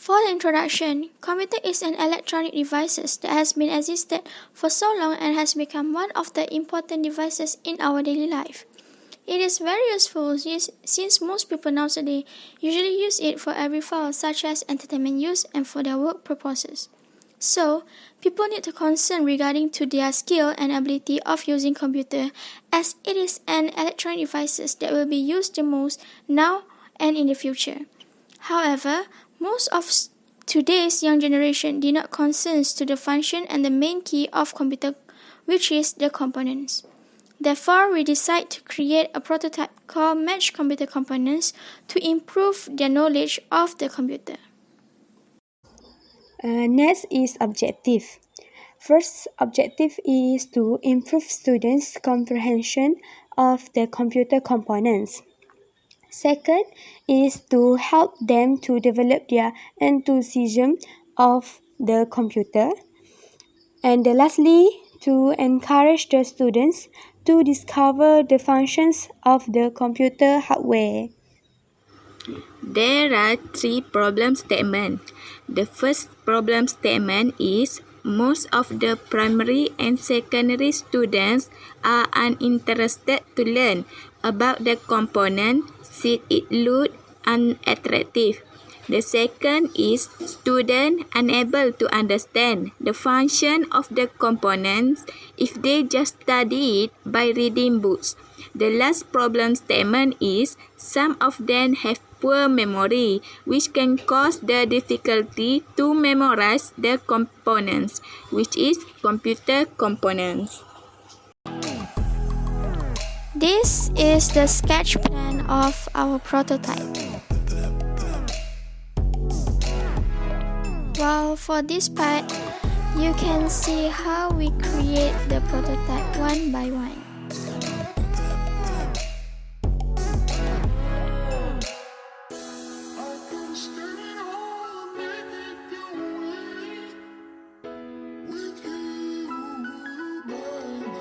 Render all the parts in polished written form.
For the introduction, computer is an electronic device that has been existed for so long and has become one of the important devices in our daily life. It is very useful since most people nowadays usually use it for every file such as entertainment use and for their work purposes. So, people need to concern regarding to their skill and ability of using computer as it is an electronic device that will be used the most now and in the future. However, most of today's young generation did not concern to the function and the main key of computer, which is the components. Therefore, we decide to create a prototype called Match Computer Components to improve their knowledge of the computer. Next is objective. First objective is to improve students' comprehension of the computer components. Second is to help them to develop their enthusiasm of the computer. And lastly, to encourage the students to discover the functions of the computer hardware. There are three problem statements. The first problem statement is most of the primary and secondary students are uninterested to learn about the component since it looks unattractive. The second is students unable to understand the function of the components if they just study it by reading books. The last problem statement is some of them have poor memory, which can cause the difficulty to memorize the components, which is computer components. This is the sketch plan of our prototype. Well, for this part, you can see how we create the prototype one by one.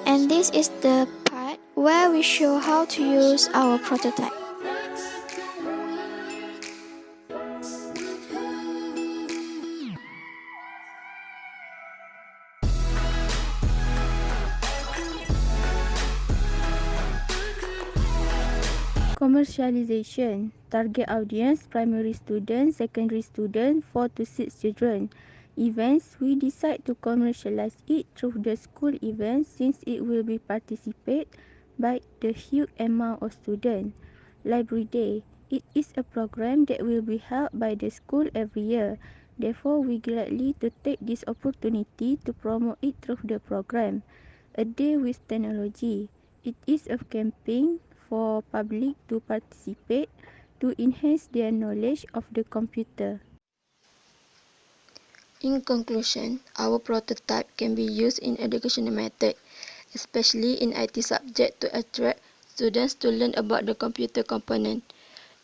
And this is the part where we show how to use our prototype. Commercialization. Target audience, primary students, secondary students, 4 to 6 children. Events, we decide to commercialize it through the school events since it will be participated by the huge amount of students. Library Day, it is a program that will be held by the school every year. Therefore, we gladly to take this opportunity to promote it through the program. A Day with Technology, it is a campaign for public to participate to enhance their knowledge of the computer. In conclusion, our prototype can be used in educational method, especially in IT subject to attract students to learn about the computer component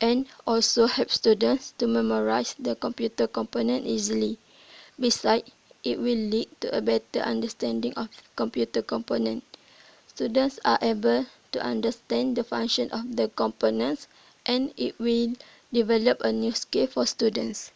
and also help students to memorize the computer component easily. Besides, it will lead to a better understanding of computer component. Students are able to understand the function of the components and it will develop a new skill for students.